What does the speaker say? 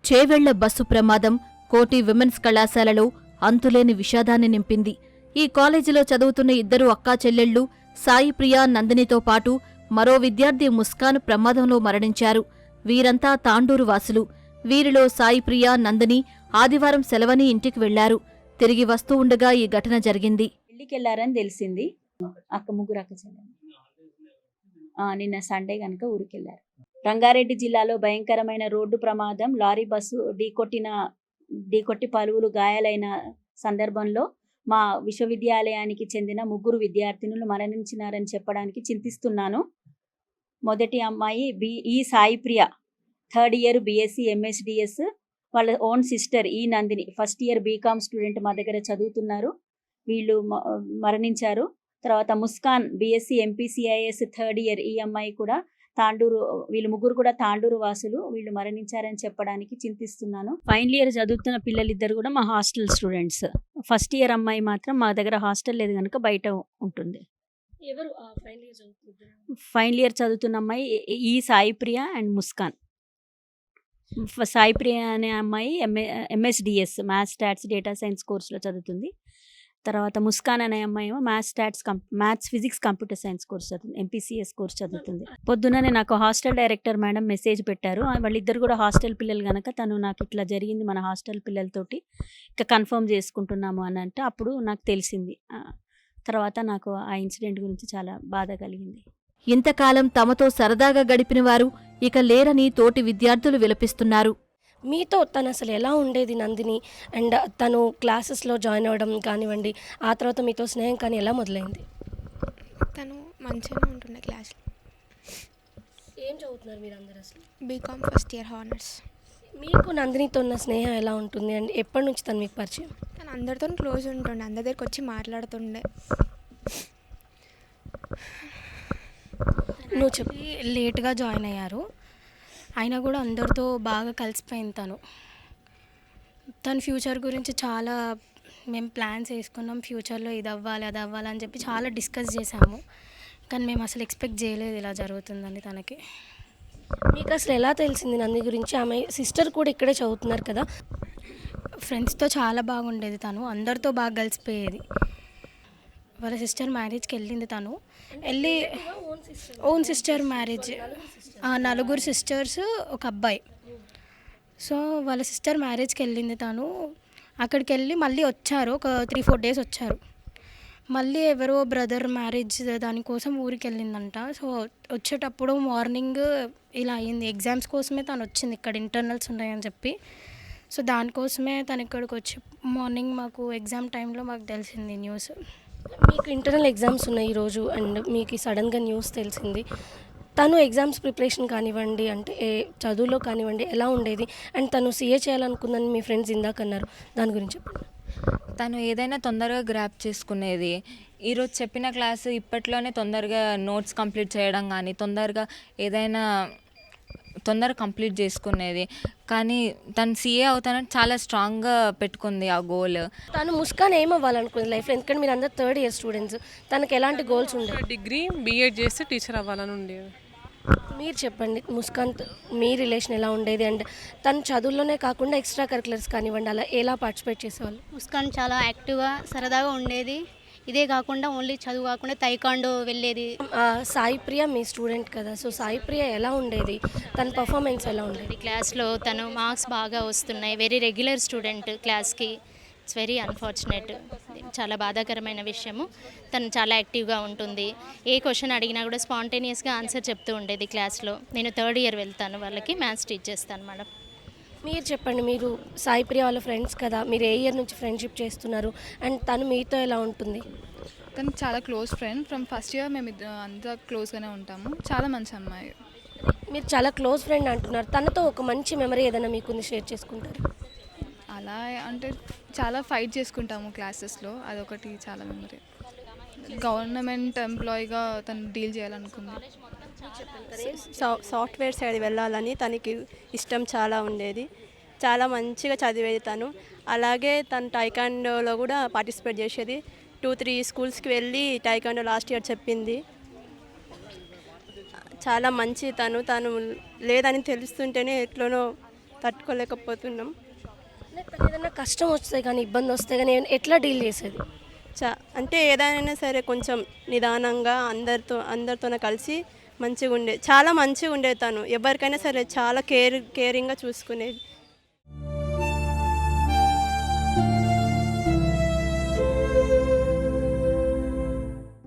Chevella bus ప్రమాదం కోటి women's కళాశాలలో అంతులేని విషాదాన్ని నింపింది. ఈ కాలేజీలో చదువుతున్న ఇద్దరు అక్కాచెల్లెళ్లు సాయిప్రియ, నందినితో పాటు మరో విద్యార్థి ముస్కాన్ ప్రమాదంలో మరణించారు. వీరంతా తాండూరు వాసులు. వీరిలో సాయిప్రియ, నందిని ఆదివారం సెలవని ఇంటికి వెళ్లారు. తిరిగి వస్తూ ఉండగా ఈ ఘటన జరిగింది. పెళ్లికెళ్లారని తెలిసింది. ముగ్గురు అక్క చెల్లెలు నిన్న సండే గనక ఊరికెళ్లారు. రంగారెడ్డి జిల్లాలో భయంకరమైన రోడ్డు ప్రమాదం. లారీ బస్సు ఢీకొట్టి పలువురు గాయాలైన సందర్భంలో మా విశ్వవిద్యాలయానికి చెందిన ముగ్గురు విద్యార్థినులు మరణించినారని చెప్పడానికి చింతిస్తున్నాను. మొదటి అమ్మాయి ఈ Saipriya, 3rd year BSc MSDS. వాళ్ళ ఓన్ సిస్టర్ ఈ Nandini, 1st year BCom student మా దగ్గర చదువుతున్నారు. వీళ్ళు మరణించారు. తర్వాత Muskan BSc MPCIS 3rd year, ఈ అమ్మాయి కూడా తాండూరు. వీళ్ళు ముగ్గురు కూడా తాండూరు వాసులు. వీళ్ళు మరణించారని చెప్పడానికి చింతిస్తున్నాను. ఫైనల్ ఇయర్ చదువుతున్న పిల్లలిద్దరు కూడా మా హాస్టల్ స్టూడెంట్స్. 1st ఇయర్ అమ్మాయి మాత్రం మా దగ్గర హాస్టల్ లేదు కనుక బయట ఉంటుంది. ఫైనల్ ఇయర్ చదువుతున్న అమ్మాయి ఈ సాయిప్రియ అండ్ ముస్కాన్. సాయిప్రియ అనే అమ్మాయి MSDS maths, stats, data science కోర్సులో చదువుతుంది. తర్వాత ముస్కాన్ అనే అమ్మాయి ఏమో maths, physics, computer science course చదువుతుంది, MPCS కోర్స్ చదువుతుంది. పొద్దుననే నాకు హాస్టల్ డైరెక్టర్ మేడం మెసేజ్ పెట్టారు. వాళ్ళిద్దరు కూడా హాస్టల్ పిల్లలు కనుక తను నాకు ఇట్లా జరిగింది మన హాస్టల్ పిల్లలతోటి, ఇక కన్ఫర్మ్ చేసుకుంటున్నాము అని అంటే అప్పుడు నాకు తెలిసింది. తర్వాత నాకు ఆ ఇన్సిడెంట్ గురించి చాలా బాధ కలిగింది. ఇంతకాలం తమతో సరదాగా గడిపిన వారు ఇక లేరని తోటి విద్యార్థులు విలపిస్తున్నారు. మీతో తను అసలు ఎలా ఉండేది నందిని? అండ్ తను క్లాసెస్లో జాయిన్ అవ్వడం కానివ్వండి, ఆ తర్వాత మీతో స్నేహం కానీ ఎలా మొదలైంది? తను మంచిగానే ఉంటుండే క్లాస్లో. ఏం చదువుతున్నారు మీరు అందరు అసలు? BCom 1st year honours. మీకు నందినితో ఉన్న స్నేహం ఎలా ఉంటుంది అండ్ ఎప్పటి నుంచి తను మీకు పరిచయం? తను అందరితో క్లోజ్ ఉంటుండే, అందరి దగ్గరికి వచ్చి మాట్లాడుతుండే. నువ్వు చెప్పి లేట్గా జాయిన్ అయ్యారు, అయినా కూడా అందరితో బాగా కలిసిపోయింది. తను ఫ్యూచర్ గురించి చాలా మేము ప్లాన్స్ వేసుకున్నాం. ఫ్యూచర్లో ఇది అవ్వాలి, అది అవ్వాలి అని చెప్పి చాలా డిస్కస్ చేసాము. కానీ మేము అసలు ఎక్స్పెక్ట్ చేయలేదు ఇలా జరుగుతుందని తనకి. మీకు అసలు ఎలా తెలిసింది నంది గురించి? ఆమె సిస్టర్ కూడా ఇక్కడే చదువుతున్నారు కదా. ఫ్రెండ్స్తో చాలా బాగుండేది, తను అందరితో బాగా కలిసిపోయేది. వాళ్ళ సిస్టర్ మ్యారేజ్కి వెళ్ళింది తను. వెళ్ళి ఓన్ సిస్టర్ మ్యారేజ్, 4 సిస్టర్స్, ఒక అబ్బాయి. సో వాళ్ళ సిస్టర్ మ్యారేజ్కి వెళ్ళింది తను. అక్కడికి వెళ్ళి మళ్ళీ వచ్చారు, ఒక 3-4 డేస్ వచ్చారు. మళ్ళీ ఎవరో బ్రదర్ మ్యారేజ్ దానికోసం ఊరికి వెళ్ళిందంట. సో వచ్చేటప్పుడు మార్నింగ్ ఇలా అయింది. ఎగ్జామ్స్ కోసమే తను వచ్చింది, ఇక్కడ ఇంటర్నల్స్ ఉన్నాయని చెప్పి. సో దానికోసమే తను ఇక్కడికి వచ్చి మార్నింగ్ మాకు ఎగ్జామ్ టైంలో మాకు తెలిసింది న్యూస్. మీకు ఇంటర్నల్ ఎగ్జామ్స్ ఉన్నాయి ఈరోజు అండ్ మీకు సడన్గా న్యూస్ తెలిసింది. తను ఎగ్జామ్స్ ప్రిపరేషన్ కానివ్వండి, అంటే చదువులో కానివ్వండి ఎలా ఉండేది? అండ్ తను CA చేయాలనుకుందని మీ ఫ్రెండ్స్ ఇందాక అన్నారు, దాని గురించి చెప్పండి. తను ఏదైనా తొందరగా గ్రాప్ చేసుకునేది. ఈరోజు చెప్పిన క్లాసు ఇప్పట్లోనే తొందరగా నోట్స్ కంప్లీట్ చేయడం కానీ, తొందరగా కంప్లీట్ చేసుకునేది. కానీ తను CA అవుతానని చాలా స్ట్రాంగ్గా పెట్టుకుంది ఆ గోల్. తను ముస్కాన్ ఏమవ్వాలనుకుంది లైఫ్లో? ఎందుకంటే మీరు అందరు 3rd ఇయర్ స్టూడెంట్స్. తనకు ఎలాంటి గోల్స్ ఉండేవి? డిగ్రీ B.Ed చేస్తే టీచర్ అవ్వాలని ఉండేది. మీరు చెప్పండి, ముస్కాన్ మీ రిలేషన్ ఎలా ఉండేది? అండ్ తను చదువుల్లోనే కాకుండా ఎక్స్ట్రా కరికులర్స్ కానివ్వండి, అలా ఎలా పార్టిసిపేట్ చేసేవాళ్ళు? ముస్కాన్ చాలా యాక్టివ్గా, సరదాగా ఉండేది. ఇదే కాకుండా ఓన్లీ చదువు కాకుండా తైకాండో వెళ్ళేది. సాయిప్రియ మీ స్టూడెంట్ కదా, సో సాయిప్రియ ఎలా ఉండేది? తన పర్ఫార్మెన్స్ ఎలా ఉండేది? క్లాస్లో తను మార్క్స్ బాగా వస్తున్నాయి. వెరీ రెగ్యులర్ స్టూడెంట్ క్లాస్కి. ఇట్స్ వెరీ అన్ఫార్చునేట్, చాలా బాధాకరమైన విషయము. తను చాలా యాక్టివ్గా ఉంటుంది. ఏ క్వశ్చన్ అడిగినా కూడా స్పాంటేనియస్గా ఆన్సర్ చెప్తూ ఉండేది క్లాస్లో. నేను 3rd ఇయర్ వెళ్తాను, వాళ్ళకి మ్యాథ్స్ టీచ్ చేస్తాను మేడం. మీరు చెప్పండి, మీరు సాయిప్రియ వాళ్ళ ఫ్రెండ్స్ కదా, మీరు ఏ ఇయర్ నుంచి ఫ్రెండ్షిప్ చేస్తున్నారు అండ్ తను మీతో ఎలా ఉంటుంది? తను చాలా close friend. From 1st year మేము అంతా క్లోజ్గానే ఉంటాము. చాలా మంచి అమ్మాయి. మీరు చాలా క్లోజ్ ఫ్రెండ్ అంటున్నారు, తనతో ఒక మంచి మెమరీ ఏదైనా మీకుంది షేర్ చేసుకుంటారు? అలా అంటే చాలా ఫైట్ చేసుకుంటాము క్లాసెస్లో, అదొకటి చాలా మెమరీ. గవర్నమెంట్ ఎంప్లాయీగా తను డీల్ చేయాలనుకుంది. సాఫ్ట్వేర్ సైడ్ వెళ్ళాలని తనకి ఇష్టం చాలా ఉండేది. చాలా మంచిగా చదివేది తను. అలాగే తను టైకాండోలో కూడా పార్టిసిపేట్ చేసేది. 2-3 స్కూల్స్కి వెళ్ళి టైకాండో లాస్ట్ ఇయర్ చెప్పింది. చాలా మంచి తను లేదని తెలుస్తుంటేనే ఎట్లనో తట్టుకోలేకపోతున్నాం. తను ఏదైనా కష్టం వస్తే కానీ ఇబ్బంది వస్తే కానీ ఎట్లా డీల్ చేసేది? అంటే ఏదైనా సరే కొంచెం నిదానంగా అందరితోనే కలిసి మంచిగా ఉండేది. చాలా మంచిగా ఉండేది తను. ఎవరికైనా సరే చాలా కేరింగ్గా చూసుకునేది.